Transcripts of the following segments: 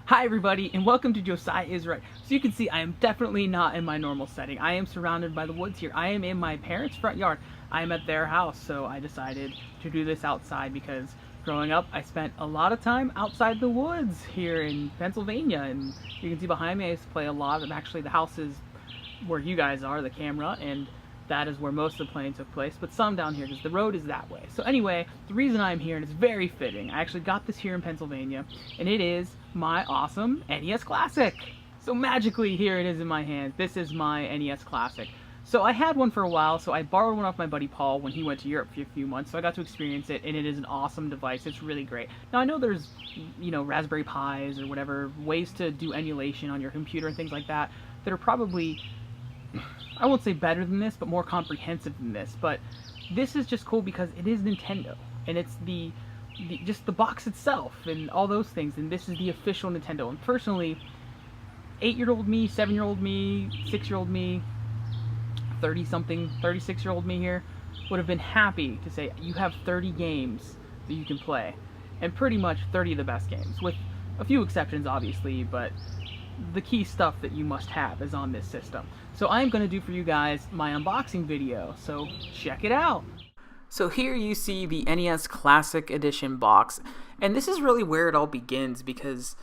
Hi everybody, and welcome to Josiah is Right. So you can see I am definitely not in my normal setting. I am surrounded by the woods here. I am in my parents' front yard. I am at their house, so I decided to do this outside because growing up I spent a lot of time outside the woods here in Pennsylvania, and you can see behind me I used to play a lot. And actually the house is where you guys are, the camera, and that is where most of the playing took place, but some down here because the road is that way. So anyway, the reason I'm here, and it's very fitting, I actually got this here in Pennsylvania, and it is my awesome NES Classic. So magically, here it is in my hands. This is my NES Classic. So I had one for a while, so I borrowed one off my buddy Paul when he went to Europe for a few months, so I got to experience it, and it is an awesome device. It's really great. Now I know there's, Raspberry Pis or whatever, ways to do emulation on your computer and things like that that are probably, I won't say better than this, but more comprehensive than this. But this is just cool because it is Nintendo, and it's just the box itself and all those things, and this is the official Nintendo. And personally, 8-year-old me, 7-year-old me, 6-year-old me, 30-something, 36-year-old me here would have been happy to say you have 30 games that you can play, and pretty much 30 of the best games, with a few exceptions obviously, but the key stuff that you must have is on this system. So I'm going to do for you guys my unboxing video, so check it out. So here you see the NES Classic Edition box, and this is really where it all begins, because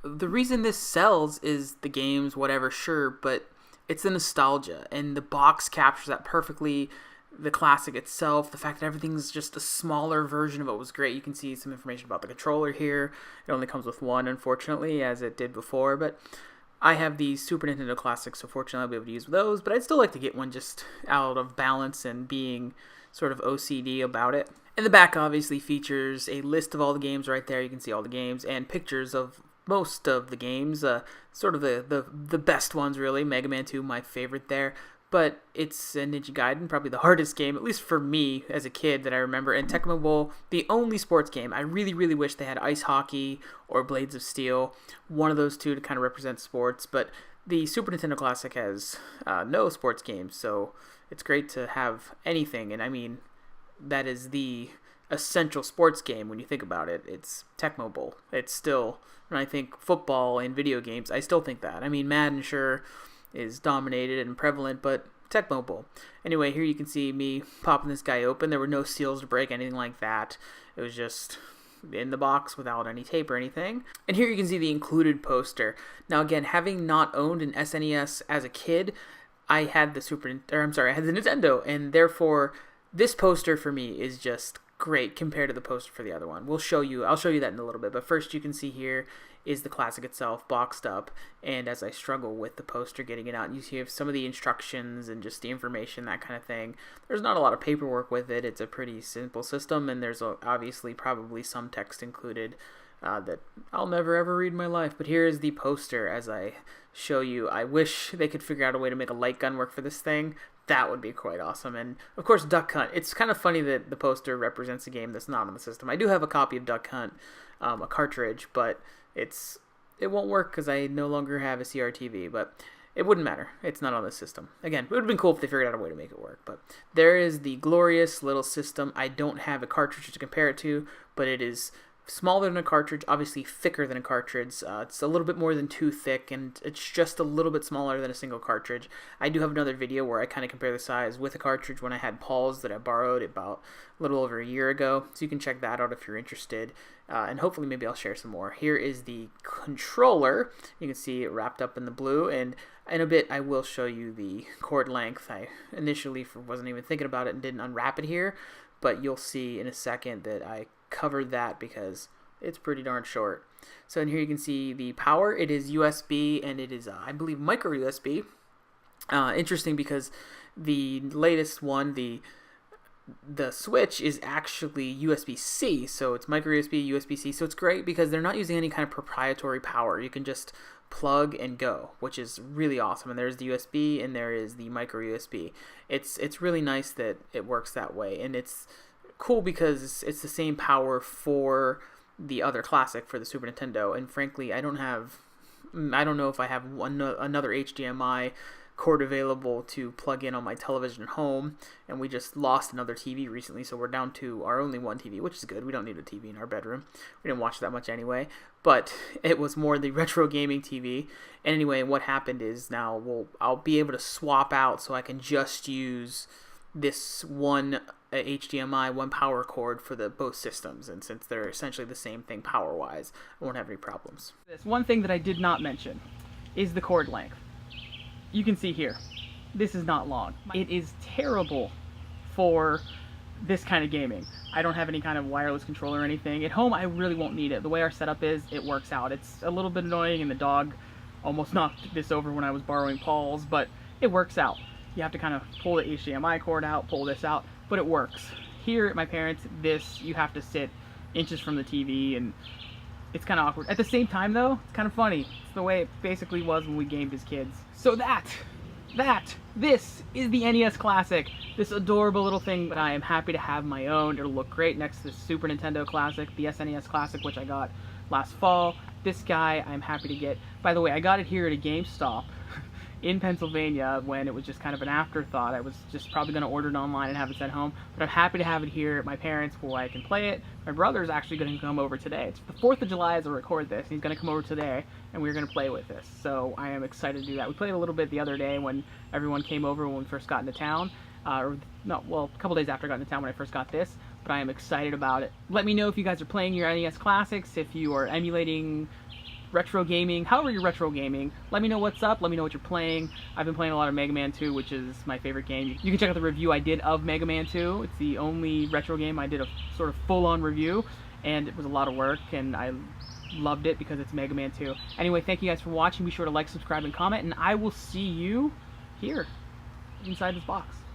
the reason this sells is the games, whatever, sure, but it's the nostalgia, and the box captures that perfectly. The classic itself, the fact that everything's just a smaller version of it was great. You can see some information about the controller here. It only comes with one, unfortunately, as it did before, but I have the Super Nintendo Classic, so fortunately I'll be able to use those, but I'd still like to get one just out of balance and being sort of OCD about it. And the back obviously features a list of all the games right there. You can see all the games and pictures of most of the games, sort of the best ones really. Mega Man 2, my favorite there. But it's a Ninja Gaiden, probably the hardest game, at least for me as a kid that I remember. And Tecmo Bowl, the only sports game. I really, really wish they had ice hockey or Blades of Steel, one of those two to kind of represent sports. But the Super Nintendo Classic has no sports games, so it's great to have anything. And I mean, that is the essential sports game when you think about it. It's Tecmo Bowl. It's still, when I think football and video games, I still think that. I mean, Madden, sure, is dominated and prevalent, but Tecmo Bowl. Anyway, here you can see me popping this guy open. There were no seals to break, anything like that. It was just in the box without any tape or anything. And here you can see the included poster. Now again, having not owned an SNES as a kid, I had the I had the Nintendo, and therefore this poster for me is just great compared to the poster for the other one. I'll show you that in a little bit, but first you can see here is the classic itself boxed up, and as I struggle with the poster getting it out, you see some of the instructions and just the information, that kind of thing. There's not a lot of paperwork with it. It's a pretty simple system, and there's obviously probably some text included that I'll never ever read in my life. But here is the poster as I show you. I wish they could figure out a way to make a light gun work for this thing. That would be quite awesome. And of course, Duck Hunt. It's kind of funny that the poster represents a game that's not on the system. I do have a copy of Duck Hunt, a cartridge, but it won't work because I no longer have a CRTV. But it wouldn't matter. It's not on the system. Again, it would have been cool if they figured out a way to make it work. But there is the glorious little system. I don't have a cartridge to compare it to, but it is smaller than a cartridge, obviously thicker than a cartridge. It's a little bit more than too thick, and it's just a little bit smaller than a single cartridge. I do have another video where I kind of compare the size with a cartridge when I had Paul's that I borrowed about a little over a year ago, so you can check that out if you're interested, and hopefully maybe I'll share some more. Here is the controller. You can see it wrapped up in the blue, and in a bit I will show you the cord length. I initially wasn't even thinking about it and didn't unwrap it here, but you'll see in a second that I covered that because it's pretty darn short. So in here you can see the power. It is USB, and it is I believe micro USB. Interesting because the latest one, the Switch, is actually USB-C, so it's micro USB, USB-C. So it's great because they're not using any kind of proprietary power. You can just plug and go, which is really awesome. And there's the USB and there is the micro USB. It's really nice that it works that way, and it's cool because it's the same power for the other classic for the Super Nintendo. And frankly, I don't know if I have another HDMI cord available to plug in on my television at home, and we just lost another TV recently, so we're down to our only one TV, which is good. We don't need a TV in our bedroom. We didn't watch that much anyway, but it was more the retro gaming TV. And anyway, what happened is now I'll be able to swap out so I can just use this one HDMI, one power cord for both systems, and since they're essentially the same thing power-wise, I won't have any problems. This one thing that I did not mention is the cord length. You can see here, this is not long. It is terrible for this kind of gaming. I don't have any kind of wireless controller or anything. At home, I really won't need it. The way our setup is, it works out. It's a little bit annoying, and the dog almost knocked this over when I was borrowing Paul's, but it works out. You have to kind of pull the HDMI cord out, pull this out, but it works. Here at my parents', you have to sit inches from the TV, and it's kind of awkward. At the same time, though, it's kind of funny. It's the way it basically was when we gamed as kids. So this is the NES Classic. This adorable little thing that I am happy to have my own. It'll look great next to the Super Nintendo Classic, the SNES Classic, which I got last fall. This guy I'm happy to get. By the way, I got it here at a GameStop in Pennsylvania when it was just kind of an afterthought. I was just probably going to order it online and have it sent home, but I'm happy to have it here at my parents' where I can play it. My brother's actually going to come over today. It's the 4th of July as I record this, and he's going to come over today, and we're going to play with this. So I am excited to do that. We played a little bit the other day when everyone came over when we first got into town. A couple days after I got into town when I first got this, but I am excited about it. Let me know if you guys are playing your NES Classics, if you are emulating retro gaming, however you're retro gaming. Let me know what's up, let me know what you're playing. I've been playing a lot of Mega Man 2, which is my favorite game. You can check out the review I did of Mega Man 2. It's the only retro game I did a sort of full-on review, and it was a lot of work, and I loved it because it's Mega Man 2. Anyway, thank you guys for watching. Be sure to like, subscribe, and comment, and I will see you here inside this box.